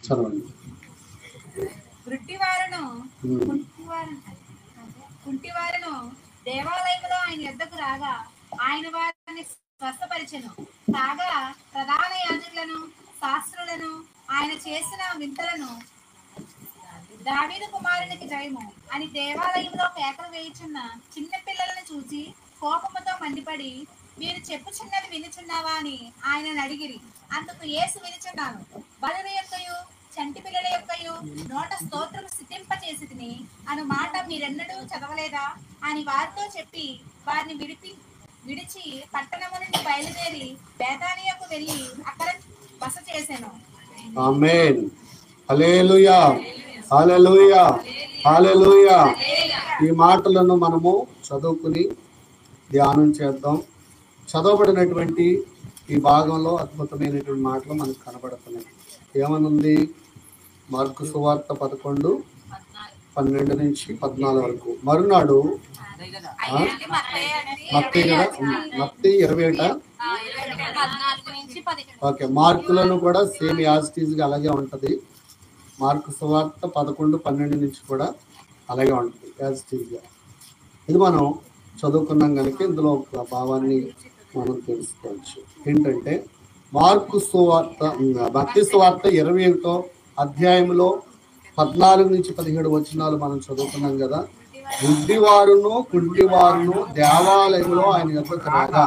చదవండి. కుంటివారును దేవాలయంలో ఆయన యొద్దకు రాగా ఆయన వారిని స్వస్థపరిచెను. కాగా ప్రధాన యాజకులను శాస్త్రులను ఆయన చేసిన వింతలను దావీదు కుమారునికి జయము అని దేవాలయంలో కేకలు వేయుచున్న చిన్న పిల్లలను చూసి కోపముతో మండిపడి, మీరు చెప్పుచున్నది వినుచున్నావా అని ఆయనను అడిగిరి. అందుకు యేసు, వినుచున్నాను. బలుల యొక్కయు చంటి పిల్లల యొక్కయు నోట స్తోత్రము సిద్ధింపచేసి తిని అను మాట మీరెన్నడూ చదవలేదా అని వారితో చెప్పి వారిని విడిచి పట్టణము నుండి బయలుదేరి బేతానియాకు వెళ్ళి అక్కడ బస చేసెను. ఆమేన్. హల్లెలూయా, హల్లెలూయా, హల్లెలూయా. ఈ మాటలను మనము చదువుకుని ధ్యానం చేద్దాం. చదవబడినటువంటి ఈ భాగంలో అద్భుతమైనటువంటి మాటలు మనకు కనబడుతున్నాయి. ఏమనుంది? మార్కు సువార్త 11:12 నుంచి 14 వరకు. మరునాడు మత్తయి 20 ఓకే. మార్కులను కూడా సేమ్ యాజ్ ఇట్ ఈజ్ గా అలాగే ఉంటది. మార్కు సువార్త 11:12 నుంచి కూడా అలాగే ఉంటుంది యాజ్ ఇట్ ఈజ్ గా. ఇది మనం చదువుకున్నాం కనుక ఇందులో ఒక భావాన్ని మనం తెలుసుకోవచ్చు. ఏంటంటే మార్కు సువార్త మత్తయి సువార్త 21వ అధ్యాయంలో 14 నుంచి 17 వచనాలు మనం చదువుకున్నాం కదా. గుడ్డివారును కుంటివారును దేవాలయంలో ఆయన యొద్దకు రాగా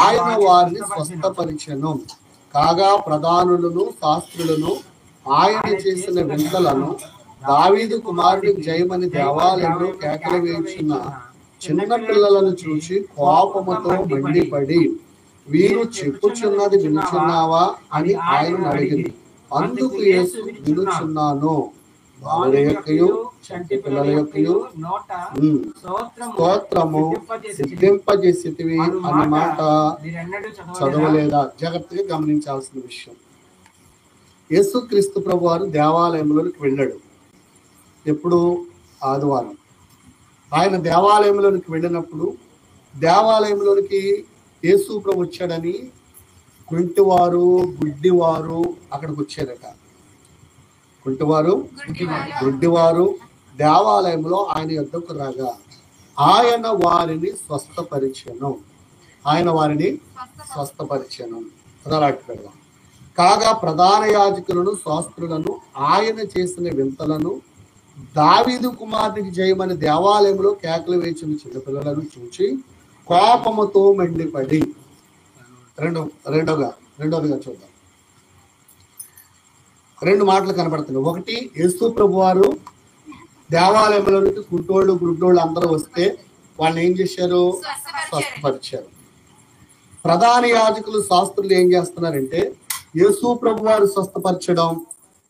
ఆయన వారిని స్వస్థపరిచెను. కాగా ప్రధానులను శాస్త్రులను ఆయన చేసిన వింతలను దావీదు కుమారుడికి జయమని దేవాలయంలో కేకలు వేయుచున్న చిన్న పిల్లలను చూసి కోపముతో మండిపడి, వీరు చెప్పుచున్నది వినుచున్నావా అని ఆయన అడిగింది. అందుకు యేసు, వినుచున్నాను. బాలుల యొక్కయు చంటి పిల్లల యొక్కయు స్తోత్రము సిద్ధింపజేసితివి అన్నమాట చదవలేదా? జాగ్రత్తగా గమనించాల్సిన విషయం. యేసుక్రీస్తు ప్రభు వారు దేవాలయంలోనికి వెళ్ళాడు. ఎప్పుడు? ఆదివారం. ఆయన దేవాలయంలోనికి వెళ్ళినప్పుడు దేవాలయంలోనికి యేసు ప్రభు వచ్చాడని కుంటివారు గుడ్డివారు అక్కడికి వచ్చారట. కుంటివారు గుడ్డివారు దేవాలయంలో ఆయన యొద్దకు రాగా ఆయన వారిని స్వస్థపరిచెను. ఆయన వారిని స్వస్థపరిచెను. అలాంటి పెడదాం. కాగా ప్రధాన యాజకులను శాస్త్రులను ఆయన చేసిన వింతలను దావీదు కుమారునికి జయమని దేవాలయంలో కేకలు వేసిన చిన్నపిల్లలను చూచి కోపముతో మండిపడి. రెండవదిగా చూద్దాం. 2 మాటలు కనబడుతున్నాయి. ఒకటి, యేసు ప్రభు వారు దేవాలయంలోనికి గుడ్డోళ్ళు గుడ్డోళ్ళు అందరూ వస్తే వాళ్ళని ఏం చేశారు? స్వస్థపరిచారు. ప్రధాన యాజకులు శాస్త్రులు ఏం చేస్తున్నారంటే యేసు ప్రభు వారు స్వస్థపరచడం,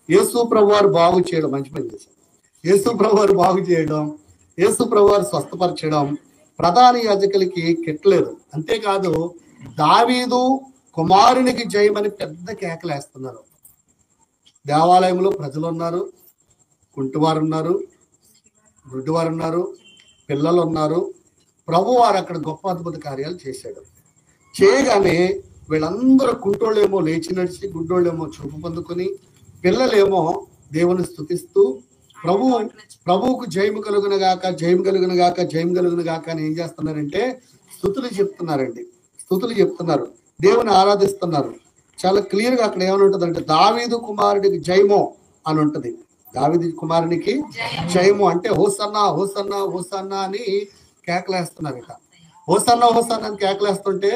యేసు ప్రభు వారు బాగు చేయడం, మంచి పని చేశారు. యేసు ప్రభు వారు బాగు చేయడం, యేసు ప్రభు వారు స్వస్థపరచడం ప్రధాన యాజకులకి కెట్టలేదు. అంతేకాదు దావీదు కుమారునికి జయమని పెద్ద కేకలేస్తున్నారు. దేవాలయంలో ప్రజలు ఉన్నారు, కుంటివారు ఉన్నారు, గుడ్డివారు ఉన్నారు, పిల్లలు ఉన్నారు. ప్రభు వారు అక్కడ గొప్ప అద్భుత కార్యాలు చేశాడు. చేయగానే వీళ్ళందరూ కుంటోళ్ళేమో లేచి నడిచి, గుడ్డోళ్ళేమో చూపు పొందుకొని, పిల్లలేమో దేవుని స్తుతిస్తూ ప్రభువుకు జయము కలుగును గాక, జయము కలుగును గాక, జయము కలుగును గాక అని ఏం చేస్తున్నారంటే స్తుతులు చెప్తున్నారు, దేవుని ఆరాధిస్తున్నారు. చాలా క్లియర్ గా అక్కడ ఏమని ఉంటుంది అంటే దావీదు కుమారుడికి జయము అని ఉంటది. దావీదు కుమారునికి జయము అంటే హోసన్నా హోసన్నా హోసన్నా అని కేకలేస్తున్నారు. ఇక హోసన్నా హోసన్నా అని కేకలేస్తుంటే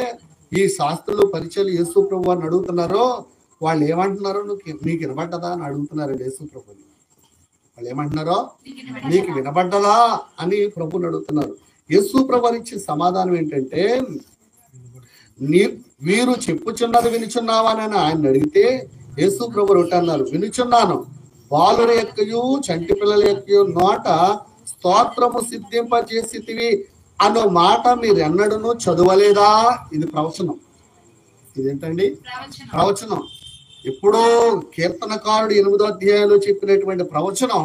ఈ శాస్త్రులు పరిచయలు యేసు ప్రభు అని అడుగుతున్నారో వాళ్ళు ఏమంటున్నారో నీకు వినబడ్డదా అని అడుగుతున్నారండి యేసు ప్రభుని. వాళ్ళు ఏమంటున్నారో నీకు వినబడ్డదా అని ప్రభుని అడుగుతున్నారు. యేసు ప్రభు ఇచ్చే సమాధానం ఏంటంటే వీరు చెప్పుచున్నది వినుచున్నావా అని ఆయన అడిగితే యేసు ప్రభు ఒకటి అన్నారు, వినుచున్నాను. బాలుల యొక్కయు చంటి పిల్లల యొక్కయు నోట స్తోత్రము సిద్ధింపజేసితివి అన్న మాట మీరు ఎన్నడూ చదవలేదా? ఇది ప్రవచనం. ఇదేంటండి? ప్రవచనం. ఎప్పుడో కీర్తనకారుడు 8వ అధ్యాయంలో చెప్పినటువంటి ప్రవచనం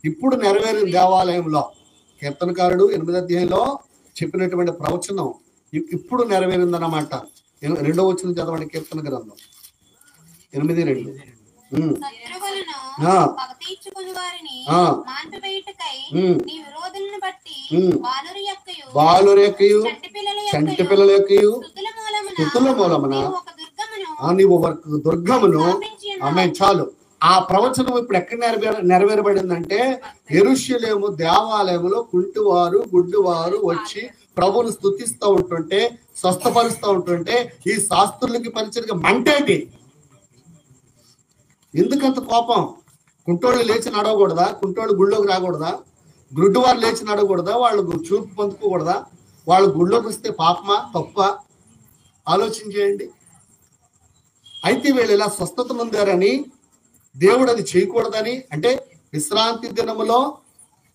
ఇప్పుడు నెరవేరింది దేవాలయంలో. కీర్తనకారుడు 8వ అధ్యాయంలో చెప్పినటువంటి ప్రవచనం ఇప్పుడు నెరవేరిందన్నమాట. 2వ వచనం చదవండి. కీర్తన గ్రంథం 8:2. శత్రువులను పగ తీర్చుకుని వారిని మాన్పివేయుటకై నీ విరోధులను బట్టి బాలుర యొక్కయు చంటి పిల్లల యొక్కయు స్తుతుల మూలమున నీవు ఒక దుర్గమును ఆమె చాలు. ఆ ప్రవచనం ఇప్పుడు ఎక్కడ నెరవేరబడిందంటే యెరూషలేము దేవాలయములో కుంటివారు గుడ్డివారు వచ్చి ప్రభువును స్తుతిస్తూ ఉంటుంటే, స్వస్థపరుస్తూ ఉంటుంటే ఈ శాస్త్రులకి పరిచయగా మంటేటి. ఎందుకంత కోపం? కుంటోళ్ళు లేచి నడవకూడదా? కుంటోళ్ళు గుళ్ళోకి రాకూడదా? గుడ్డివారు లేచి నడవకూడదా? వాళ్ళు చూపు పొందుకోకూడదా? వాళ్ళు గుళ్ళోకి వస్తే పాపమా తప్ప? ఆలోచన చేయండి. అయితే వీళ్ళు ఇలా స్వస్థత పొందారని దేవుడు అది చేయకూడదని, అంటే విశ్రాంతి దినములో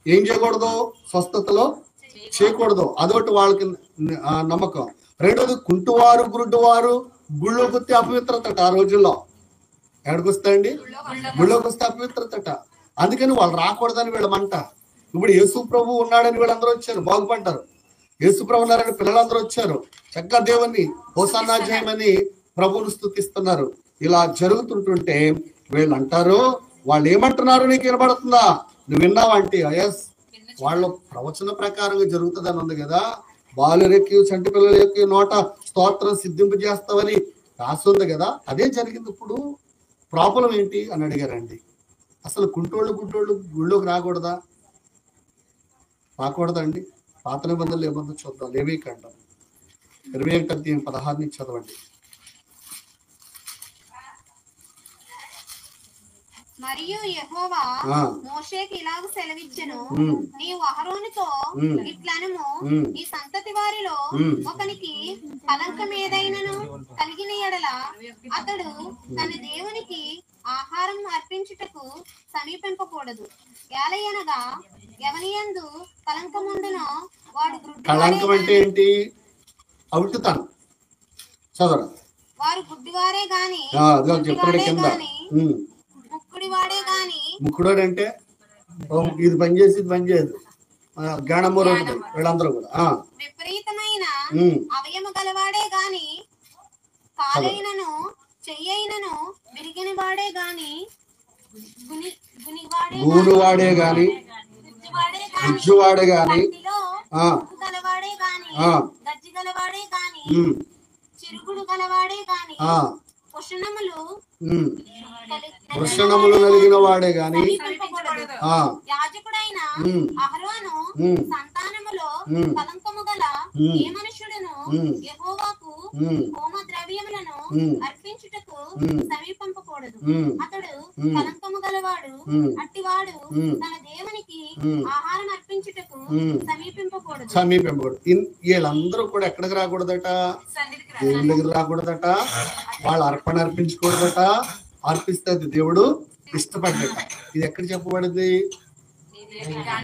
ఏం చేయకూడదు? స్వస్థతలో చేయకూడదు. అదొకటి వాళ్ళకి నమ్మకం. రెండోది కుంటువారు గుడ్డువారు గుళ్ళోకి వస్తే అపవిత్రతట. ఆ రోజుల్లో ఎక్కడికి వస్తాయండి? గుళ్ళోకి వస్తే అపవిత్రతట. అందుకని వాళ్ళు రాకూడదని వీళ్ళమంట. ఇప్పుడు యేసు ప్రభు ఉన్నాడని వీళ్ళందరూ వచ్చారు, బాగుపడ్డారు. యేసు ప్రభు ఉన్నారని పిల్లలందరూ వచ్చారు, చక్కగా దేవుని హోసానా జయమని ప్రభువును స్తుతిస్తున్నారు. ఇలా జరుగుతుంటుంటే వీళ్ళు అంటారు, వాళ్ళు ఏమంటున్నారు నీకు వినబడుతుందా? నువ్వు విన్నావంటే ఎస్, వాళ్ళ ప్రవచన ప్రకారంగా జరుగుతుందని ఉంది కదా. బాలురెక్కి చంటి పిల్లల యొక్క నోట స్తోత్రం సిద్ధింపు చేస్తావని రాస్తుంది కదా. అదే జరిగింది. ఇప్పుడు ప్రాబ్లం ఏంటి అని అడిగారండి. అసలు కుంటోళ్ళు గుడ్డోళ్ళు గుళ్ళోకి రాకూడదా? రాకూడదండి. పాత నిబంధనలు ఏమన్నా చూద్దాం. లేవీకాండం 21:16 చదవండి. మరియు యెహోవా మోషేకి ఇలాగ సెలవిచ్చెను, నీవు అహరోనుతో ఇట్లనము, ఈ సంతతి వారిలో ఒకనికి కలంకం ఏదైనను కలిగిన ఎడల అతడు తన దేవునికి ఆహారం అర్పించుటకు సమీపింపకూడదు. ఏలయనగా ఎవనియందు కలంకముండునో వాడు కళంకం అంటే ఏంటి? అవుటుతాను చదవరా. వారు గుడ్డివారే గాని ముక్కుడివాడే గాని. ముక్కుడు అంటే ఇది పని చేసి ఇది పని చేయదు, జ్ఞానమూరు వీళ్ళందరూ కూడా విపరీతమైన అవయము గలవాడే గాని, కాలైనను చెయ్యైనను విరిగిన వాడే గాని, గూనువాడే గాని, గుజ్జువాడే గాని, గలవాడే గాని, గజ్జి గలవాడే గాని, చిరుగుడు గలవాడే గాని, వృషణములు కలిగిన వాడే గాని, యాజకుడైన అహరోను సంతానములో కలంకము గల ఏ మనుషుడును యెహోవాకు హోమ ద్రవ్యములను అర్పించుటకు సమీపింపకూడదు. అతడు కలంకము గలవాడు, అట్టివాడు తన దేవునికి ఆహారం అర్పించుటకు సమీపింపకూడదు. వీళ్ళందరూ కూడా ఎక్కడికి రాకూడదట? దేవుని దగ్గర రాకూడదట. వాళ్ళు అర్పణ అర్పించకూడదట. అర్పిస్తే దేవుడు ఇష్టపడ్డట. ఇది ఎక్కడ చెప్పబడింది?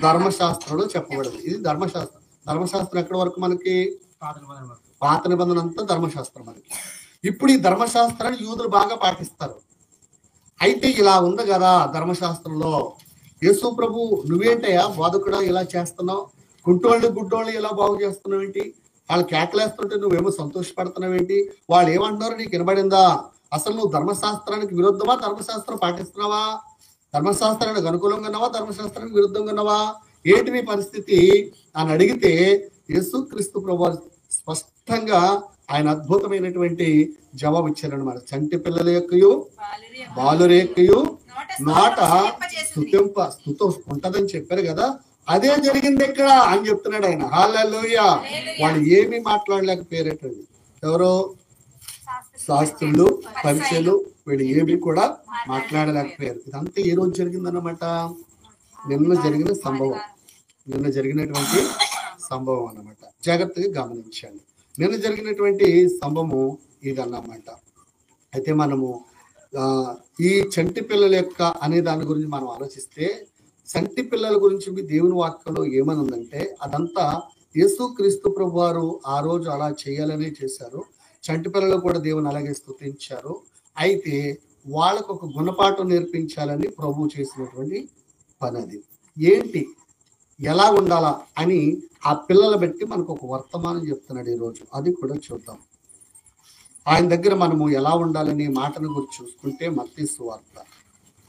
ధర్మశాస్త్రంలో చెప్పబడింది. ఇది ధర్మశాస్త్రం. ధర్మశాస్త్రం ఎక్కడి వరకు మనకి? పాత నిబంధన అంతా ధర్మశాస్త్రం మనకి. ఇప్పుడు ఈ ధర్మశాస్త్రాన్ని యూదులు బాగా పాటిస్తారు. అయితే ఇలా ఉంది కదా ధర్మశాస్త్రంలో. యేసు ప్రభు నువ్వేంటయ్యా బోధకుడా ఇలా చేస్తున్నావు? కుంటోళ్ళు గుడ్డోళ్ళు ఇలా బాగు చేస్తున్నావు ఏంటి? వాళ్ళు కేకలేస్తుంటే నువ్వేమో సంతోషపడుతున్నావు ఏంటి? వాళ్ళు ఏమంటున్నారో నీకు వినబడిందా? అసలు నువ్వు ధర్మశాస్త్రానికి విరుద్ధమా, ధర్మశాస్త్రం పాటిస్తున్నావా? ధర్మశాస్త్రానికి అనుకూలంగా ఉన్నావా, ధర్మశాస్త్రానికి విరుద్ధంగా ఉన్నావా? ఏంటి నీ పరిస్థితి అని అడిగితే యేసుక్రీస్తు ప్రభువు స్పష్టంగా ఆయన అద్భుతమైనటువంటి జవాబు ఇచ్చారనమాట. చంటి పిల్లల యొక్కయు బాలురేక్కయు నోట స్తుతం ఉంటదని చెప్పారు కదా. అదే జరిగింది ఇక్కడ అని చెప్తున్నాడు ఆయన. హల్లెలూయా. వాళ్ళు ఏమీ మాట్లాడలేకపోయారటండి. ఎవరో శాస్త్రులు పరిచయలు వీళ్ళు ఏమీ కూడా మాట్లాడలేకపోయారు. ఇదంతా ఏ రోజు జరిగిందన్నమాట? నిన్న జరిగిన సంభవం. నిన్న జరిగినటువంటి సంభవం అన్నమాట. జాగ్రత్తగా గమనించండి. నిన్న జరిగినటువంటి సంభవము ఇదన్నమాట. అయితే మనము ఈ చంటి పిల్లల యొక్క అనే దాని గురించి మనం ఆలోచిస్తే, చంటి పిల్లల గురించి దేవుని వాక్యంలో ఏమని ఉందంటే, అదంతా యేసుక్రీస్తు ప్రభు వారు ఆ రోజు అలా చేయాలనే చేశారు. చంటి పిల్లలు కూడా దేవుని అలాగే స్తుతించారు. అయితే వాళ్ళకు ఒక గుణపాఠం నేర్పించాలని ప్రభు చేసినటువంటి పని అది. ఏంటి, ఎలా ఉండాలా అని ఆ పిల్లల బట్టి మనకు ఒక వర్తమానం చెప్తున్నాడు ఈరోజు. అది కూడా చూద్దాం. ఆయన దగ్గర మనము ఎలా ఉండాలని మాటను గురించి చూసుకుంటే మత్తయి సువార్త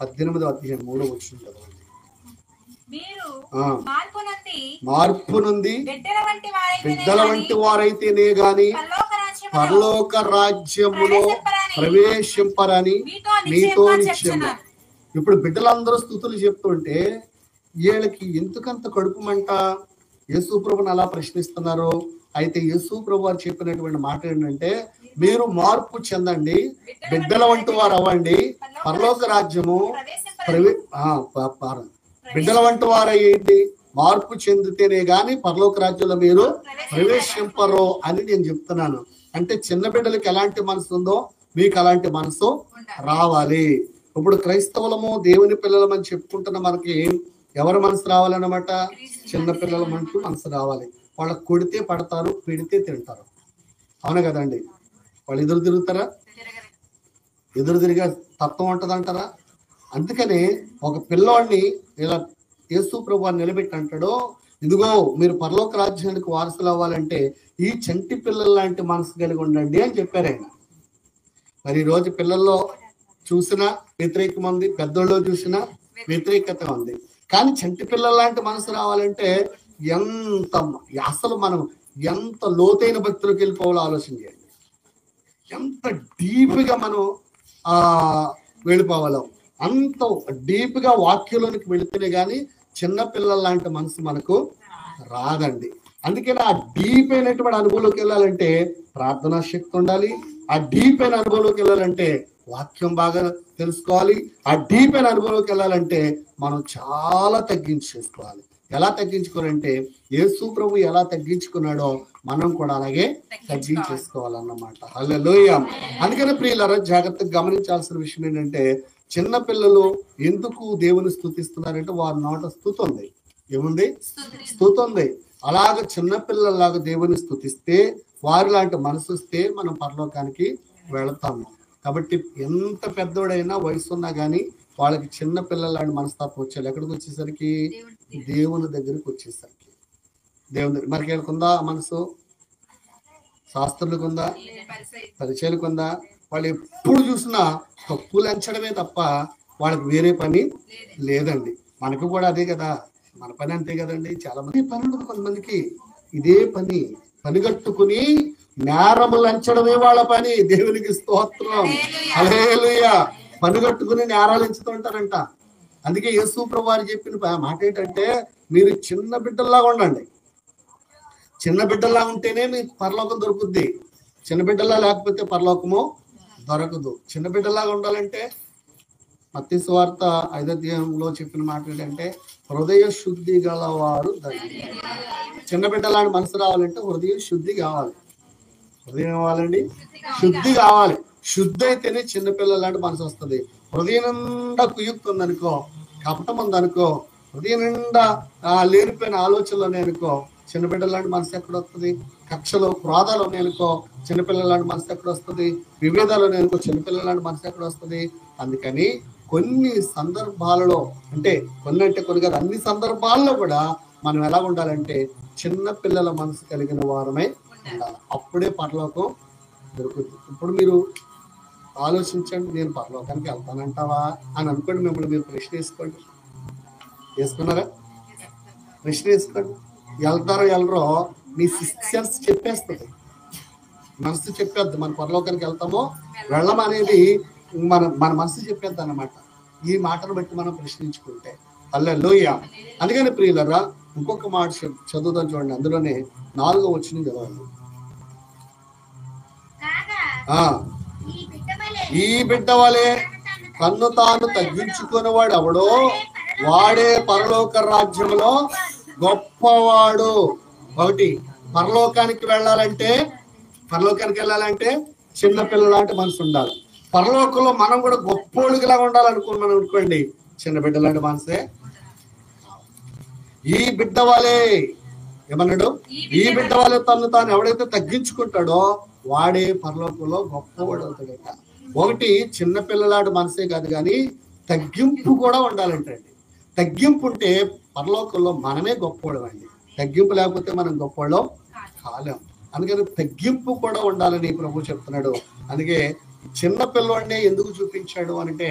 18వ అధ్యాయం 3వ వచనం చదవండి. మీరు ఆ, మార్పు నొంది బిడ్డల వంటి వారైతేనే గాని పరలోక రాజ్యములో ప్రవేశింపరని మీతో నిశ్చయం. ఇప్పుడు బిడ్డలందరూ స్తుతులు చెప్తుంటే వీళ్ళకి ఎందుకంత కడుపు మంట? యేసు ప్రభుని అలా ప్రశ్నిస్తున్నారు. అయితే యేసు ప్రభు వారు చెప్పినటువంటి మాట ఏంటంటే, మీరు మార్పు చెందండి, బిడ్డల వంటి వారు అవ్వండి, పరలోక రాజ్యము బిడ్డల వంటి వారు అయ్యండి, మార్పు చెందితేనే గాని పరలోక రాజ్యంలో మీరు ప్రవేశింపరు అని నేను చెప్తున్నాను. అంటే చిన్న బిడ్డలకి ఎలాంటి మనసు ఉందో మీకు అలాంటి మనసు రావాలి. ఇప్పుడు క్రైస్తవులము దేవుని పిల్లలమని చెప్పుకుంటున్న మనకి ఎవరి మనసు రావాలన్నమాట? చిన్న పిల్లల మనసు రావాలి. వాళ్ళకి కొడితే పడతారు, పెడితే తింటారు. అవునా కదండి? వాళ్ళు ఎదురు తిరుగుతారా? ఎదురు తిరిగే తత్వం ఉంటదంటారా? అందుకని ఒక పిల్లోడిని ఇలా యేసు ప్రభువు నిలబెట్టి అంటాడు, ఇదిగో మీరు పరలోక రాజ్యానికి వారసులు అవ్వాలంటే ఈ చంటి పిల్లల లాంటి మనసు కలిగి ఉండండి అని చెప్పారు ఆయన. మరి ఈ రోజు పిల్లల్లో చూసినా వ్యతిరేకం ఉంది, పెద్దోళ్ళు చూసినా వ్యతిరేకత ఉంది. కానీ చంటి పిల్లల లాంటి మనసు రావాలంటే అసలు మనం ఎంత లోతైన భక్తులకు వెళ్ళిపోవాలో ఆలోచన చేయండి. ఎంత డీప్గా మనం వెళ్ళిపోవాలో అంత డీప్గా వాక్యంలోనికి వెళితేనే కానీ చిన్న పిల్లల లాంటి మనసు మనకు రాదండి. అందుకని ఆ డీప్ అయినటువంటి అనుభవంలోకి వెళ్ళాలంటే ప్రార్థనా శక్తి ఉండాలి. ఆ డీప్ అయిన అనుభవంలోకి వెళ్ళాలంటే వాక్యం బాగా తెలుసుకోవాలి. ఆ డీప్ అయిన అనుభవంలోకి వెళ్ళాలంటే మనం చాలా తగ్గించేసుకోవాలి. ఎలా తగ్గించుకోవాలంటే యేసు ప్రభు ఎలా తగ్గించుకున్నాడో మనం కూడా అలాగే తగ్గించేసుకోవాలన్నమాట. హల్లెలూయా. అందుకని ప్రియులారా, జాగ్రత్తగా గమనించాల్సిన విషయం ఏంటంటే, చిన్న పిల్లలు ఎందుకు దేవుని స్తుతిస్తున్నారంటే వారి నోట స్తుతి ఉంది. ఏముంది? స్తుతి ఉంది. అలాగ చిన్న పిల్లల్లాగా దేవుని స్తుతిస్తే, వారి లాంటి మనసు వస్తే మనం పరలోకానికి వెళతాము. కాబట్టి ఎంత పెద్దోడైనా వయసు ఉన్నా కానీ వాళ్ళకి చిన్న పిల్లల లాంటి మనస్తాపం వచ్చారు. ఎక్కడికి వచ్చేసరికి? దేవుని దగ్గరికి వచ్చేసరికి. దేవుని దగ్గర మనకి వెళ్ళకుందా మనసు? శాస్త్రులకు ఉందా? పరిచయాలకు ఉందా? వాళ్ళు ఎప్పుడు చూసినా తప్పులు ఎంచడమే తప్ప వాళ్ళకి వేరే పని లేదండి. మనకు కూడా అదే కదా, మన పని అంతే కదండి. చాలా మంది పని ఉండదు, కొంతమందికి ఇదే పని, పనిగట్టుకుని నేరములు ఎంచడమే వాళ్ళ పని. దేవునికి స్తోత్రం, హల్లెలూయా. పనిగట్టుకుని నేరాలు ఎంచుతుంటారంట. అందుకే యేసు ప్రభు వారు చెప్పిన మాట ఏంటంటే, మీరు చిన్న బిడ్డల్లాగా ఉండండి. చిన్న బిడ్డల్లా ఉంటేనే మీకు పరలోకం దొరుకుద్ది. చిన్న బిడ్డల్లా లేకపోతే పరలోకము దొరకదు. చిన్న బిడ్డలాగా ఉండాలంటే మత్తయి సువార్త 5వ అధ్యాయంలో చెప్పిన మాట ఏంటంటే, హృదయ శుద్ధి గలవారు ధన్యులు. చిన్న బిడ్డలాంటి మనసు రావాలంటే హృదయ శుద్ధి కావాలి. హృదయం కావాలండి, శుద్ధి కావాలి. శుద్ధి అయితేనే చిన్నపిల్లల లాంటి మనసు వస్తుంది. హృదయం నిండా కుయుక్తి ఉందనుకో, కపటం ఉందనుకో, హృదయం నిండా లేనిపోయిన ఆలోచనలు ఉన్నాయనుకో, చిన్నపిల్లల లాంటి మనసు ఎక్కడ వస్తుంది? కక్షలు, క్రోధాలు ఉన్నాయనుకో, చిన్నపిల్లల లాంటి మనసు ఎక్కడ వస్తుంది? విభేదాలు ఉన్నాయనుకో, చిన్నపిల్లల లాంటి మనసు ఎక్కడ వస్తుంది? అందుకని కొన్ని సందర్భాలలో, కొన్ని కాదు, అన్ని సందర్భాల్లో కూడా మనం ఎలా ఉండాలంటే చిన్న పిల్లల మనసు కలిగిన వారమై ఉండాలి. అప్పుడే పరలోకం దొరుకుతుంది. ఇప్పుడు మీరు ఆలోచించండి, నేను పరలోకానికి వెళ్తానంటావా అని అనుకోండి. మిమ్మల్ని మీరు ప్రశ్న వేసుకోండి. వేసుకున్నారా? ప్రశ్న వేసుకోండి. వెళ్తారో వెళ్ళరో మీ సిక్స్త్ సెన్స్ చెప్పేస్తుంది, మనసు చెప్పేద్ది. మన పరలోకానికి వెళ్తామో వెళ్ళమనేది మన మనసు చెప్పేద్ది అన్నమాట. ఈ మాటను బట్టి మనం ప్రశ్నించుకుంటే. హల్లెలూయా. అందుకని ప్రియులరా, ఇంకొక మాట చదువుదాం చూడండి. అందులోనే 4వ వచనం చదవండి. ఈ బిడ్డ వలె తన్ను తాను తగ్గించుకునేవాడు ఎవడో వాడే పరలోక రాజ్యంలో గొప్పవాడు. ఒకటి, పరలోకానికి వెళ్ళాలంటే చిన్న పిల్లలాంటి మనసు ఉండాలి. పరలోకంలో మనం కూడా గొప్పోళ్ళుగా ఉండాలనుకున్నాం అనుకోండి, చిన్న బిడ్డలాంటి మనసే. ఈ బిడ్డ వలె ఏమన్నాడు? ఈ బిడ్డ వలె తను తాను ఎవడైతే తగ్గించుకుంటాడో వాడే పరలోకంలో గొప్పవాడు అవుతాడట. ఒకటి, చిన్న పిల్లలాంటి మనసే కాదు కానీ తగ్గింపు కూడా ఉండాలంటండి. తగ్గింపు ఉంటే పరలోకంలో మనమే గొప్పవాళ్ళం అండి. తగ్గింపు లేకపోతే మనం గొప్పవాళ్ళం కాలేం. అందుకని తగ్గింపు కూడా ఉండాలని ప్రభు చెప్తున్నాడు. అందుకే చిన్న పిల్లవాడిని ఎందుకు చూపించాడు అంటే,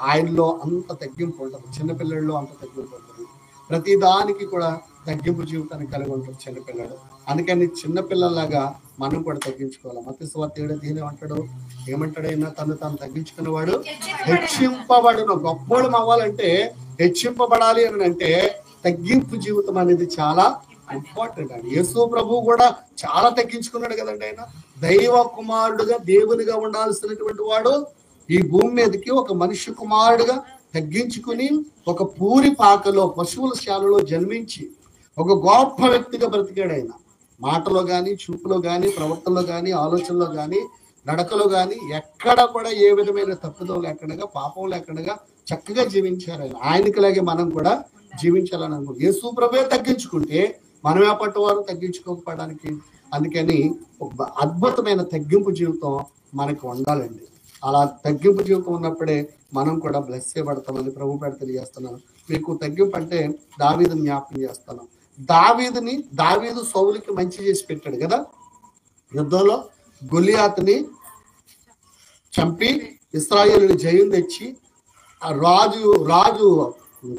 ఆయనలో అంత తగ్గింపు ఉంటుంది, చిన్నపిల్లల్లో అంత తగ్గింపు ఉంటుంది. ప్రతి దానికి కూడా తగ్గింపు జీవితాన్ని కలిగి ఉంటాడు చిన్నపిల్లడు. అందుకని చిన్నపిల్లలాగా మనం కూడా తగ్గించుకోవాలి. మత్తయి సువార్త 7 అంటాడు, ఏమంటాడైనా తను తగ్గించుకున్నవాడు హెచ్చింపబడును. గొప్పోడు అవ్వాలంటే, హెచ్చింపబడాలి అని అంటే తగ్గింపు జీవితం అనేది చాలా ఇంపార్టెంట్ అండి. యేసు ప్రభు కూడా చాలా తగ్గించుకున్నాడు కదండి. ఆయన దైవ కుమారుడుగా, దేవునిగా ఉండాల్సినటువంటి వాడు ఈ భూమి మీదకి ఒక మనిషి కుమారుడుగా తగ్గించుకుని ఒక పూరి పాకలో పశువుల శాలలో జన్మించి ఒక గొప్ప వ్యక్తిగా బ్రతికాడు. ఆయన మాటలో కానీ, చూపులో కానీ, ప్రవర్తనలో కానీ, ఆలోచనలో కానీ, నడకలో కానీ ఎక్కడ కూడా ఏ విధమైన తప్పుదో లేకుండా, పాపం లేకుండా చక్కగా జీవించారు ఆయన. ఆయనకిలాగే మనం కూడా జీవించాలని అనుకుంటాం. యేసు ప్రభువే తగ్గించుకుంటే మనం ఏపటి వారు తగ్గించుకోకపోవడానికి. అందుకని ఒక అద్భుతమైన తగ్గింపు జీవితం మనకు ఉండాలండి. అలా తగ్గింపు జీవితం ఉన్నప్పుడే మనం కూడా బ్లెస్ చేయబడతామని ప్రభు పేరు తెలియజేస్తున్నాను. మీకు తగ్గింపు అంటే దావీదుని జ్ఞాపకం చేస్తాను. దావీదు సౌలుకి మంచి చేసి పెట్టాడు కదా. యుద్ధంలో గొలియాతుని చంపి ఇశ్రాయేలుని జయం తెచ్చి ఆ రాజు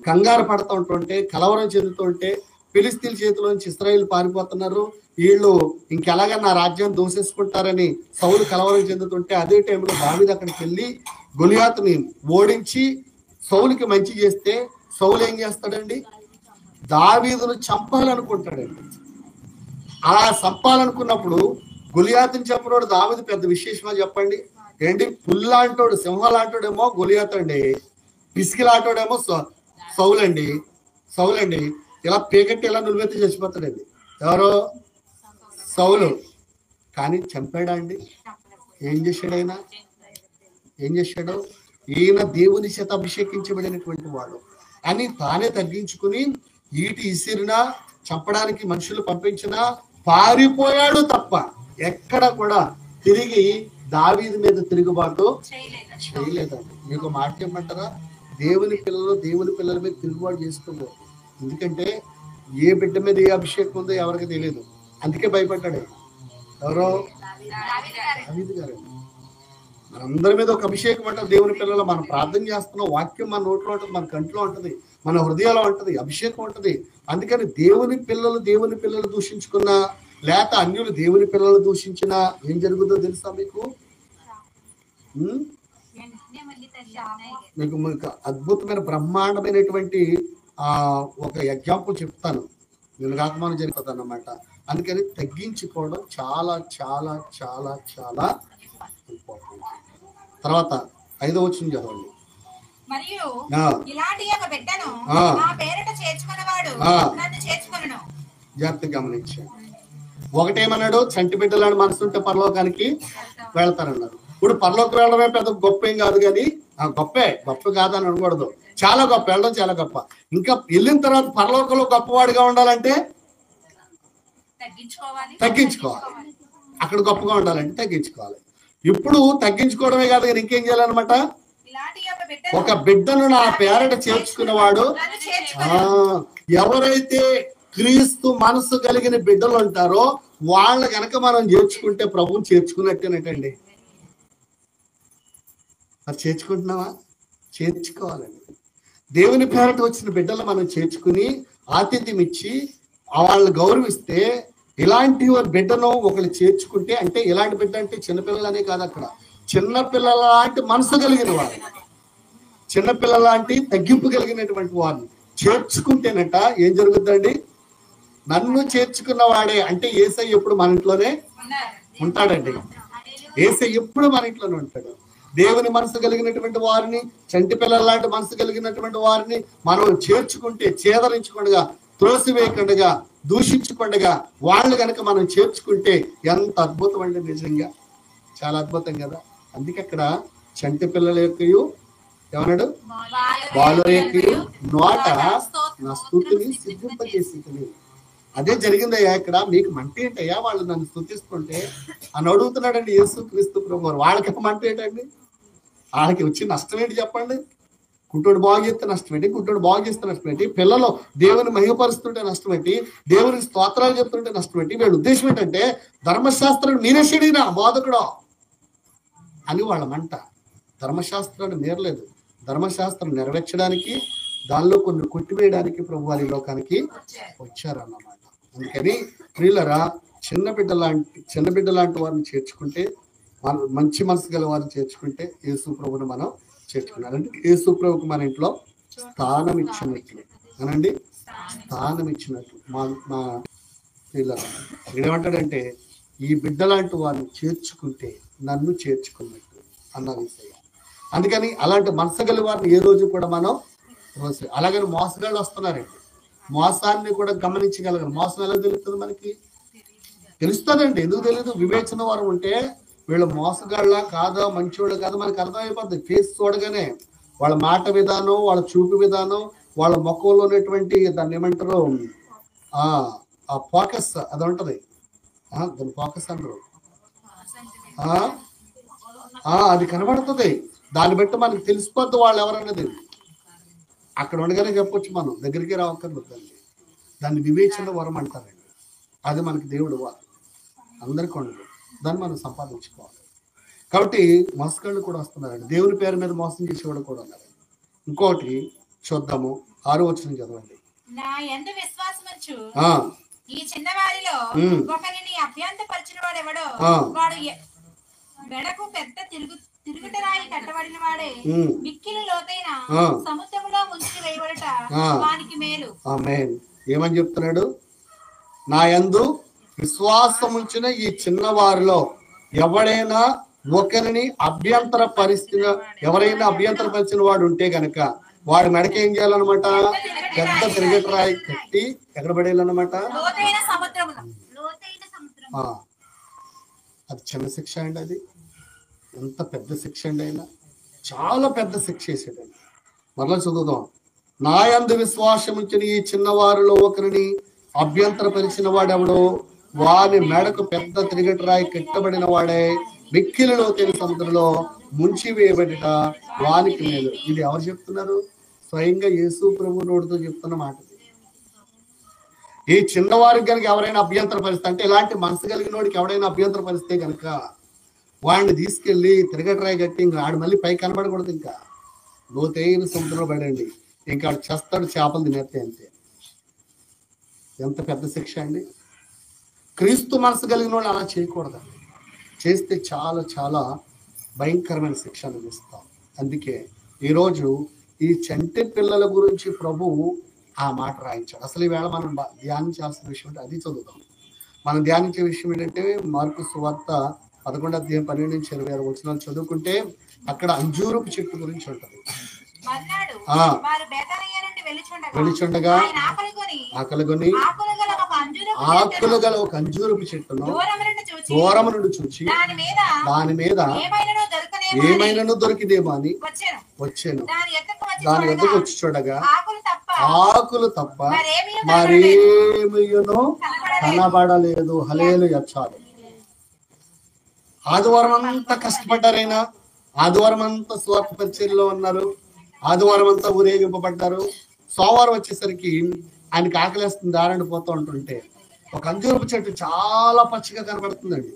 కంగారు పడుతూ ఉంటుంటే, కలవరం చెందుతుంటే, ఫిలిస్తీన్ల చేతిలో నుంచి ఇశ్రాయేలు పారిపోతున్నారు, వీళ్ళు ఇంకెలాగా నా రాజ్యాన్ని దోసేసుకుంటారని సౌలు కలవరం చెందుతుంటే, అదే టైంలో దావీదు అక్కడికి వెళ్ళి గొలియాతుని ఓడించి సౌలుకి మంచి చేస్తే సౌలు ఏం చేస్తాడండి, దావీదును చంపాలనుకుంటాడండి. అలా చంపాలనుకున్నప్పుడు గొలియాతుని చంపినోడు దావీదు పెద్ద విశేషమా చెప్పండి ఏంటి? పుల్లాంటోడు సింహాలాంటోడేమో గొలియాతు అండి, పిసికిలాంటోడేమో సౌలండి. ఇలా పీకెట్టి ఇలా నులివెత్తి చచ్చిపోతాడండి. ఎవరో సౌలు. కానీ చంపాడా అండి? ఏం చేశాడు? ఈయన దేవుని చేత అభిషేకించబడినటువంటి వాడు అని తానే తగ్గించుకుని ఈటి ఇసిరినా, చంపడానికి మనుషులు పంపించినా పారిపోయాడు తప్ప ఎక్కడ కూడా తిరిగి దావీదు మీద తిరుగుబాటు చేయలేదండి. మీకు మాట చెప్పమంటారా? దేవుని పిల్లల మీద తిరుగుబాటు చేసుకున్నారు. ఎందుకంటే ఏ బిడ్డ మీద ఏ అభిషేకం ఉందో ఎవరికి తెలియదు. అందుకే భయపడ్డాడు. ఎవరో దావీదు గారు. మనందరి మీద ఒక అభిషేకం అంటారు. దేవుని పిల్లలు మనం ప్రార్థన చేస్తున్నాం, వాక్యం మన నోట్లో ఉంటుంది, మన కంట్లో ఉంటుంది, మన హృదయాల్లో ఉంటుంది, అభిషేకం ఉంటుంది. అందుకని దేవుని పిల్లలు దూషించుకున్నా, లేక అన్యులు దేవుని పిల్లలు దూషించినా ఏం జరుగుతుందో తెలుసా మీకు? మీకు అద్భుతమైన బ్రహ్మాండమైనటువంటి ఒక ఎగ్జాంపుల్ చెప్తాను. నేను రాకమానం జరిగిపోతాను అన్నమాట. అందుకని తగ్గించుకోవడం చాలా చాలా చాలా చాలా ఇంపార్టెంట్. తర్వాత 5వ వచనం చదవండి. మరియు ఇలాంటి ఒక బిడ్డను నా పేరిట చేర్చుకున్నవాడు నన్ను చేర్చుకొనును. జాగ్రత్తగా గమనించండి. ఒకటేమన్నాడు, చంటి బిడ్డలాంటి మనసుంటే పరలోకానికి వెళ్తారన్నారు. ఇప్పుడు పరలోకి వెళ్ళడమే పెద్ద గొప్ప ఏం కాదు, కానీ గొప్ప కాదని అనకూడదు, చాలా గొప్ప, వెళ్ళడం చాలా గొప్ప. ఇంకా వెళ్ళిన తర్వాత పరలోకంలో గొప్పవాడిగా ఉండాలంటే తగ్గించుకోవాలి. అక్కడ గొప్పగా ఉండాలంటే తగ్గించుకోవాలి. ఇప్పుడు తగ్గించుకోవడమే కాదు, కానీ ఇంకేం చేయాలన్నమాట? ఒక బిడ్డను నా పేరట చేర్చుకున్నవాడు. ఎవరైతే క్రీస్తు మనసు కలిగిన బిడ్డలు ఉంటారో వాళ్ళ కనుక మనం చేర్చుకుంటే ప్రభువుని చేర్చుకున్నట్టేనటండి. మరి చేర్చుకుంటున్నావా? చేర్చుకోవాలండి. దేవుని పేరట వచ్చిన బిడ్డలు మనం చేర్చుకుని ఆతిథ్యం ఇచ్చి వాళ్ళని గౌరవిస్తే, ఇలాంటి బిడ్డను ఒకళ్ళు చేర్చుకుంటే, అంటే ఇలాంటి బిడ్డ అంటే చిన్నపిల్లలనే కాదు, అక్కడ చిన్నపిల్లల లాంటి మనసు కలిగిన వారు, చిన్నపిల్లల లాంటి తగ్గింపు కలిగినటువంటి వారిని చేర్చుకుంటేనట ఏం జరుగుతుందండి? నన్ను చేర్చుకున్న వాడే అంటే యేసయ్య ఎప్పుడు మన ఇంట్లోనే ఉంటాడండి. యేసయ్య ఎప్పుడు మన ఇంట్లోనే ఉంటాడు. దేవుని మనసు కలిగినటువంటి వారిని, చంటి పిల్లల లాంటి మనసు కలిగినటువంటి వారిని మనం చేర్చుకుంటే, చేదరించకుండా, త్రోసివేయకుండా, దూషించకుండా వాళ్ళు కనుక మనం చేర్చుకుంటే ఎంత అద్భుతం అండి. నిజంగా చాలా అద్భుతం కదా. అందుకే అక్కడ చంటి పిల్లల యొక్కయు ఏమన్నాడు? వాళ్ళ యొక్కయు నోట నా స్తుతిని సిద్ధింపజేసి. అదే జరిగిందయ్యా ఇక్కడ. మీకు మంట ఏంటయ్యా వాళ్ళు నన్ను స్తుతిస్తుంటే అని అడుగుతున్నాడండి యేసు క్రీస్తు ప్రభు. వాళ్ళకి మంట ఏంటండి? వాళ్ళకి వచ్చి నష్టం ఏంటి చెప్పండి? కుట్టుడు బాగు చేస్తే నష్టం ఏంటి? కుట్టుడు బాగు చేస్తే నష్టం ఏంటి? పిల్లలు దేవుని మహిమపరుస్తుంటే నష్టం ఏంటి? దేవునికి స్తోత్రాలు చెప్తుంటే నష్టం ఏంటి? వీళ్ళ ఉద్దేశం ఏంటంటే ధర్మశాస్త్రాన్ని మీరేసేడినా బోధకుడు అని వాళ్ళ మంట. ధర్మశాస్త్రాన్ని మీరలేదు, ధర్మశాస్త్రం నెరవేర్చడానికి, దానిలో కొన్ని కొట్టివేయడానికి ప్రభు వారి లోకానికి వచ్చారన్నమాట. అందుకని ప్రియులరా, చిన్న బిడ్డ లాంటి వారిని చేర్చుకుంటే, మంచి మనసు గల వారిని చేర్చుకుంటే యేసు ప్రభుని మనం చేర్చుకున్నాం. అంటే యేసు ప్రభుకి మన ఇంట్లో స్థానం ఇచ్చినట్లు అనండి, స్థానం ఇచ్చినట్లు. మా పిల్లలు ఏమంటాడంటే, ఈ బిడ్డ లాంటి వారిని చేర్చుకుంటే నన్ను చేర్చుకున్నట్టు అన్నారు యేసయ్య. అందుకని అలాంటి మనసు గల వారిని ఏ రోజు కూడా మనం అలాగని మోసగాళ్ళు వస్తున్నారండి, మోసాన్ని కూడా గమనించగలగాలి. మోసం ఎలా తెలుస్తుంది మనకి? తెలుస్తుందండి. ఎందుకు తెలియదు? వివేచన వారు ఉంటే వీళ్ళు మోసగాళ్ళ కాదా, మంచివాళ్ళు కాదా మనకు అర్థమైపోతుంది. ఫేస్ చూడగానే వాళ్ళ మాట విధానం, వాళ్ళ చూపు విధానం, వాళ్ళ ముఖంలో ఉన్నటువంటి దాన్ని ఏమంటారు, ఆ ఫోకస్ అది ఉంటది, దాని ఫోకస్ అంటారు, అది కనబడుతుంది. దాన్ని బట్టి మనకి తెలిసిపోద్ది వాళ్ళు ఎవరన్నది. అక్కడ ఉండగానే చెప్పొచ్చు, మనం దగ్గరికి రావక్కర్లేదు. దాన్ని వివేచన వరం అంటారండి. అది మనకి దేవుడు వారు అందరికీ ఉండదు, దాన్ని మనం సంపాదించుకోవాలి. కాబట్టి మోసగాళ్ళు కూడా వస్తున్నారండి, దేవుని పేరు మీద మోసం చేసేవాడు కూడా ఉన్నారండి. ఇంకోటి చూద్దాము, 6వ వచనం చదవండి. నా యందు విశ్వాసముంచు ఈ చిన్నవారిలో ఒకరిని అభ్యంతరపరిచిన వాడు ఎవడో వాడు మెడకు పెద్ద తిరుగుటరాయి కట్టబడిన వాడే మిక్కిలి లోతైన సముద్రములో ముంచి వేయబడట వానికి మేలు. ఆమేన్. ఏమని చెప్తున్నాడు? నా యందు విశ్వాసం ఉంచిన ఈ చిన్నవారిలో ఎవరైనా అభ్యంతరపరిచిన వాడు ఉంటే గనక వాడు మెడకి ఏం చేయాలన్నమాట? పెద్ద తిరగటి రాయి కట్టి ఎక్కడ పడేయాలన్నమాట? అది చిన్న శిక్ష అండి, అది ఎంత పెద్ద శిక్ష అండి. అయినా చాలా పెద్ద శిక్ష వేసాడండి. మరలా చదువుదాం. నా యందు విశ్వాసం ఉంచిన ఈ చిన్నవారిలో ఒకరిని అభ్యంతరపరిచిన వాడెవడో వాని మెడకు పెద్ద తిరగటి రాయి కట్టబడిన వాడే మిక్కిలి లోతైన సముద్రంలో ముంచి వేయబడిట వానికి మేలు. ఇది ఎవరు చెప్తున్నారు? స్వయంగా యేసు ప్రభు నోటితో చెప్తున్న మాట. ఈ చిన్నవారికి కనుక ఎవరైనా అభ్యంతర పరిస్థితి, అంటే ఇలాంటి మనసు కలిగిన వాడికి ఎవరైనా అభ్యంతర పరిస్థితే కనుక వాడిని తీసుకెళ్లి తిరగటి రాయి కట్టి ఇంకా ఆడు మళ్ళీ పై కనబడకూడదు, ఇంకా లోతైన సముద్రంలో పడండి, ఇంకా ఆడు చేస్తాడు, చేపలు తినేస్తే అంతే. ఎంత పెద్ద శిక్ష అండి. క్రీస్తు మనసు కలిగిన వాళ్ళు అలా చేయకూడదండి. చేస్తే చాలా చాలా భయంకరమైన శిక్ష అనుభవిస్తాం. అందుకే ఈరోజు ఈ చంటి పిల్లల గురించి ప్రభువు ఆ మాట రాయించాడు. అసలు ఈవేళ మనం ధ్యానించాల్సిన విషయం అంటే అది చదువుతాం. మనం ధ్యానించే విషయం ఏంటంటే మార్కు సువార్త 11:12-26 వచనాలు చదువుకుంటే అక్కడ అంజూరపు చెట్టు గురించి ఉంటుంది. వెళ్ళిచుండగా ఆకలిగొని ఆకులు గల ఒక అంజూరపు చెట్టును దూరం నుండి చూచి దాని మీద ఏమైనాను దొరికిదేమో అని వచ్చాను. దాని ఎద్దకు వచ్చి చూడగా ఆకులు తప్ప మరేమియును కనబడలేదు. హల్లెలూయా. చాలు. ఆదివారం అంతా కష్టపడ్డారైనా, ఆదివారం అంతా స్వార్థ పరిచర్యలో ఉన్నారు, ఆదివారం అంతా ఊరేగింపబడ్డారు. సోమవారం వచ్చేసరికి ఆయనకి ఆకలేస్తుంది, దారండిపోతూ ఉంటుంటే ఒక అంజూరపు చెట్టు చాలా పచ్చిగా కనబడుతుందండి.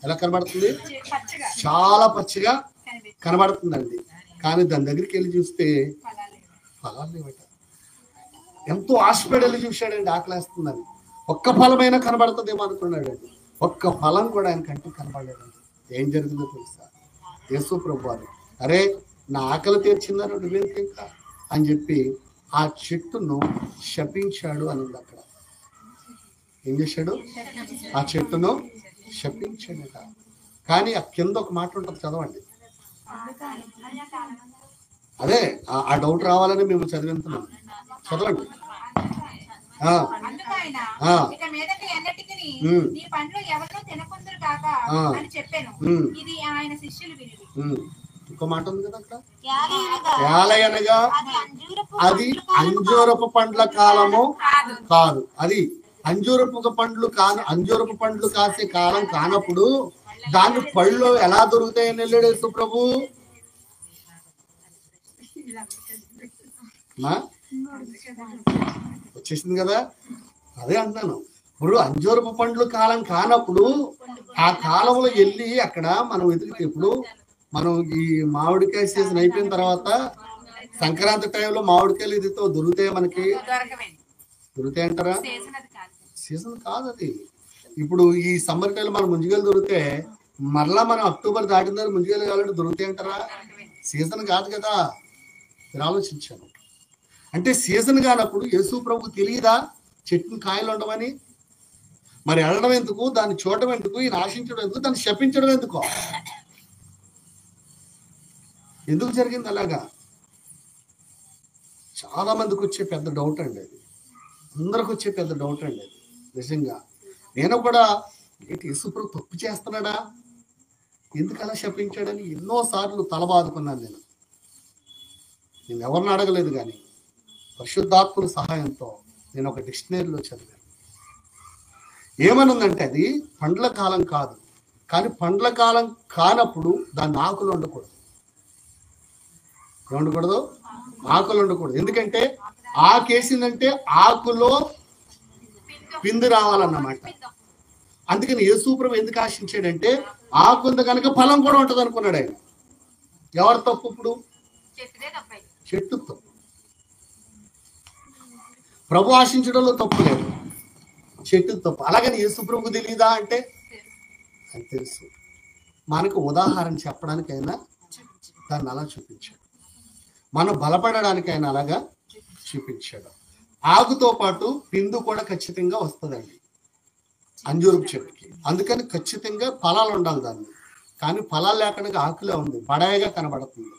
ఎలా కనబడుతుంది? చాలా పచ్చిగా కనబడుతుందండి. కానీ దాని దగ్గరికి వెళ్ళి చూస్తే ఫలాలు లేవట. ఎంతో ఆశపడి వెళ్ళి చూశాడండి, ఆకలేస్తుందని. ఒక్క ఫలమైనా కనబడుతుందేమో అనుకున్నాడండి. ఒక్క ఫలం కూడా ఆయన కంటికి కనబడలేదండి. ఏం జరిగిందో తెలుసా? యేసు ప్రభు వారు, అరే నా ఆకలి తీర్చిందని నువ్వేంటి ఇంకా అని చెప్పి ఆ చెట్టును శపించాడు అని ఉంది అక్కడ. ఏం చేశాడు? ఆ చెట్టును శపించాడట. కానీ ఆ కింద ఒక మాట ఉంటుంది, చదవండి. అదే ఆ డౌట్ రావాలని మేము చదివిస్తున్నాం, చదవండి. ఇంకో మాట ఉంది కదా అక్కడ, యాలయనగా అది అంజూరపు పండ్ల కాలము కాదు. అది అంజూరపు పండ్లు కాసే కాలం కానప్పుడు దాని పళ్ళు ఎలా దొరుకుతాయని వెళ్ళాడు యేసు ప్రభు. వచ్చేసింది కదా, అదే అంటున్నాను. ఇప్పుడు అంజూరపు పండ్లు కాలం కానప్పుడు ఆ కాలంలో వెళ్ళి అక్కడ మనం వెతికితే, ఇప్పుడు మనం ఈ మామిడికాయ సీజన్ అయిపోయిన తర్వాత సంక్రాంతి టైంలో మామిడికాయలు ఇదితో దొరుకుతాయి మనకి, దొరుకుతాయి అంటారా? సీజన్ కాదు అది. ఇప్పుడు ఈ సమ్మర్ టైంలో మనం ముంజుగాయలు దొరికితే మరలా మనం అక్టోబర్ దాటిన తర్వాత ముంజుగాయలు కావాలంటే దొరుకుతాయి అంటారా? సీజన్ కాదు కదా. మీరు ఆలోచించాను. అంటే సీజన్ కానప్పుడు యేసు ప్రభుకు తెలియదా చెట్టుని కాయలు ఉండమని? మరి వెళ్ళడం ఎందుకు, దాన్ని చూడడం ఎందుకు, ఈయన ఆశించడం ఎందుకు, దాన్ని శపించడం ఎందుకు? ఎందుకు జరిగింది అలాగా? చాలా మందికి వచ్చే పెద్ద డౌట్ అండి అది. అందరికి వచ్చే పెద్ద డౌట్ అండి అది. నిజంగా నేను కూడా ఏంటి యేసుప్రభు తప్పు చేస్తున్నాడా, ఎందుకు అలా శపించాడని ఎన్నోసార్లు తలబాదుకున్నాను. నేను ఎవరిని అడగలేదు, కానీ పరిశుద్ధాత్మల సహాయంతో నేను ఒక డిక్షనరీలో చదివాను. ఏమనుందంటే అది పండ్ల కాలం కాదు, కానీ పండ్ల కాలం కానప్పుడు దాన్ని ఆకులు ఉండకూడదు. ఉండకూడదు, ఆకులు ఉండకూడదు. ఎందుకంటే ఆకేసిందంటే ఆకులో పిండి రావాలన్నమాట. అందుకని యేసుప్రభు ఎందుకు ఆశించాడంటే ఆకుంది కనుక ఫలం కూడా ఉంటది అనుకున్నాడు ఆయన. ఎవరు తప్పు ఇప్పుడు? చెట్టు తప్పు. ప్రభు ఆశించడంలో తప్పు లేదు, చెట్టు తప్పు. అలాగని యేసుప్రభుకు తెలియదా అంటే అది తెలుసు. మనకు ఉదాహరణ చెప్పడానికైనా దాన్ని అలా చూపించాడు, మనం బలపడడానికైనా అలాగా చూపించాడు. ఆకుతో పాటు పిందు కూడా ఖచ్చితంగా వస్తుందండి అంజూరపు చెట్టుకి. అందుకని ఖచ్చితంగా ఫలాలు ఉండాలి దాన్ని. కానీ ఫలాలు లేకుండా ఆకులే ఉంది, బడాయిగా కనబడుతుంది.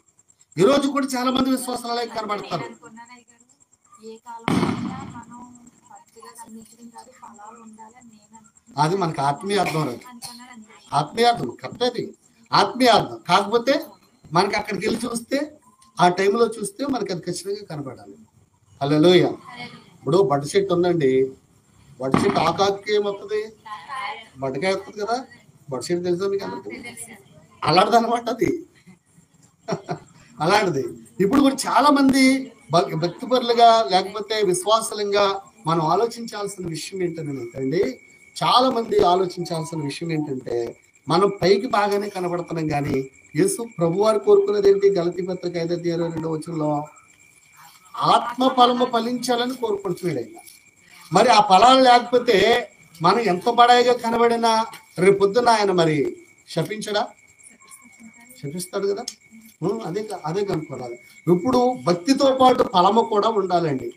ఈ రోజు కూడా చాలా మంది విశ్వాసాలే కనబడతారు. అది మనకి ఆత్మీయార్థం రాదు, ఆత్మీయార్థం కరెక్ట్, అది ఆత్మీయార్థం. కాకపోతే మనకి అక్కడికి వెళ్ళి చూస్తే, ఆ టైంలో చూస్తే మనకి అది ఖచ్చితంగా కనబడాలి. హల్లెలూయా. ఇప్పుడు బడ్డ చెట్టు ఉందండి, బడ్డ చెట్టు ఆకాకి ఏమవుతుంది? బడ్డకాయ వస్తుంది కదా. బడ్డ చెట్టు తెలుసా మీకు అందరికీ? అలాంటిది అనమాట అది. అలాంటిది. ఇప్పుడు కూడా చాలా మంది భక్తిపరులుగా లేకపోతే విశ్వాసంగా మనం ఆలోచించాల్సిన విషయం ఏంటంటే, చాలా మంది ఆలోచించాల్సిన విషయం ఏంటంటే, మనం పైకి బాగానే కనబడుతున్నాం, కానీ యేసు ప్రభువారు కోరుకునేది ఏంటి? గలతీ పత్రిక 5:22 ఆత్మ ఫలము ఫలించాలని కోరుకుంటున్నాడు ఆయన. మరి ఆ ఫలాలు లేకపోతే మనం ఎంత బడాయిగా కనబడినా రేపు పొద్దున ఆయన మరి శపించడా? శపిస్తాడు కదా. అదే కనుక్కోవాలి. ఇప్పుడు భక్తితో పాటు ఫలము కూడా ఉండాలండి,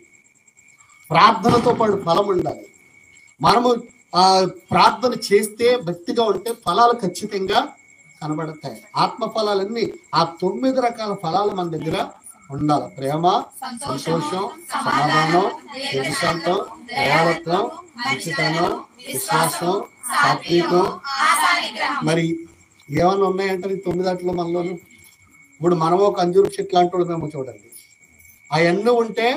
ప్రార్థనతో పాటు ఫలం ఉండాలి. మనము ప్రార్థన చేస్తే, భక్తిగా ఉంటే ఫలాలు ఖచ్చితంగా కనబడతాయి. ఆత్మ ఫలాలన్నీ, ఆ 9 రకాల ఫలాలు మన దగ్గర ఉండాలి. ప్రేమ, సంతోషం, సమాధానం, శాంతం, దయాళత్వం, మంచితనం, విశ్వాసం, సాత్వికం. మరి ఏమన్నా ఉన్నాయంటే ఈ 9 దాంట్లో మనలోను. ఇప్పుడు మనం ఒక అంజూరు చెట్టు లాంటి మేము చూడండి, అవన్నీ ఉంటే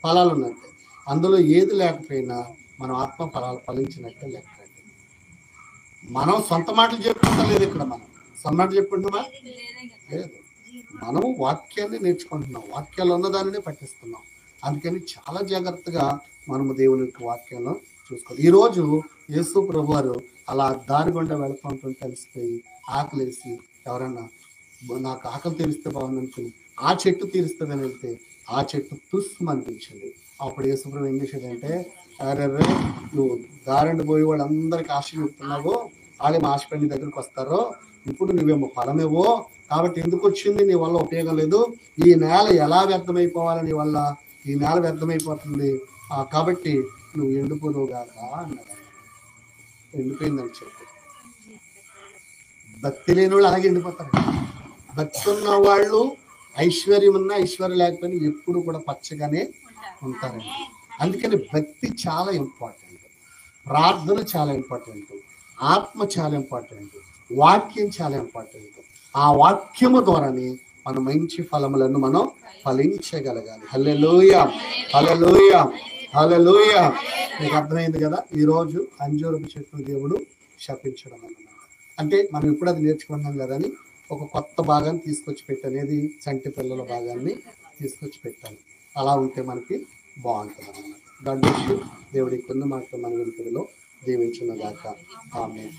ఫలాలు ఉన్నట్టే. అందులో ఏది లేకపోయినా మనం ఆత్మ ఫలాలు ఫలించినట్టే లెక్క. మనం సొంత మాటలు చెప్పుకుంటా లేదు, ఇక్కడ మనం సొంత మాటలు చెప్పుకుంటున్నామా? లేదు. మనము వాక్యాన్ని నేర్చుకుంటున్నాం, వాక్యాలు ఉన్నదానినే పఠిస్తున్నాం. అందుకని చాలా జాగ్రత్తగా మనము దేవుని యొక్క వాక్యంలో చూసుకోవాలి. ఈరోజు యేసు ప్రభు వారు అలా దారి గుండా వెళుతుంటే కలిసిపోయి ఆకలేసి ఎవరన్నా నాకు ఆకలి తీరిస్తే బాగుందనుకుని ఆ చెట్టు తీరుస్తుందని వెళ్తే ఆ చెట్టు తుస్సు అనిపించింది. అప్పుడు యేసు ప్రభు ఏం చేశాడంటే, అరే నువ్వు దారండి పోయి వాళ్ళందరికీ ఆశ చూపుతున్నావు, వాళ్ళేమో ఆశపడి నీ దగ్గరికి వస్తారో, ఇప్పుడు నువ్వేమో ఫలమేవో, కాబట్టి ఎందుకు వచ్చింది, నీ వల్ల ఉపయోగం లేదు, ఈ నేల ఎలా వ్యర్థమైపోవాలి, నీ వల్ల ఈ నేల వ్యర్థమైపోతుంది, కాబట్టి నువ్వు ఎండిపోదువు గాక అన్నాడు. ఎండిపోయిందని చెప్పి భక్తి లేని వాళ్ళు అలాగే ఎండిపోతారు. భక్తి ఉన్న వాళ్ళు ఐశ్వర్యం ఉన్నా ఐశ్వర్యం లేకపోయినా ఎప్పుడు కూడా పచ్చగానే ఉంటారండి. అందుకని భక్తి చాలా ఇంపార్టెంట్, ప్రార్థన చాలా ఇంపార్టెంట్, ఆత్మ చాలా ఇంపార్టెంట్, వాక్యం చాలా ఇంపార్టెంట్. ఆ వాక్యము ద్వారానే మన మంచి ఫలములను మనం ఫలించగలగాలి. హల్లెలూయా, హల్లెలూయా, హల్లెలూయా. మీకు అర్థమైంది కదా. ఈరోజు అంజూరపు చెట్టు దేవుడు శపించడం అన్నమాట. అంటే మనం ఇప్పుడు అది నేర్చుకుంటున్నాం కదని ఒక కొత్త భాగాన్ని తీసుకొచ్చి పెట్టనేది చంటి పిల్లల భాగాన్ని తీసుకొచ్చి పెట్టాలి. అలా ఉంటే మనకి బాగుంటుంది అన్నమాట. దాని దేవుడి కొన్ని మాటలు మన వెనుకలో దీవించును గాక. ఆమేన్.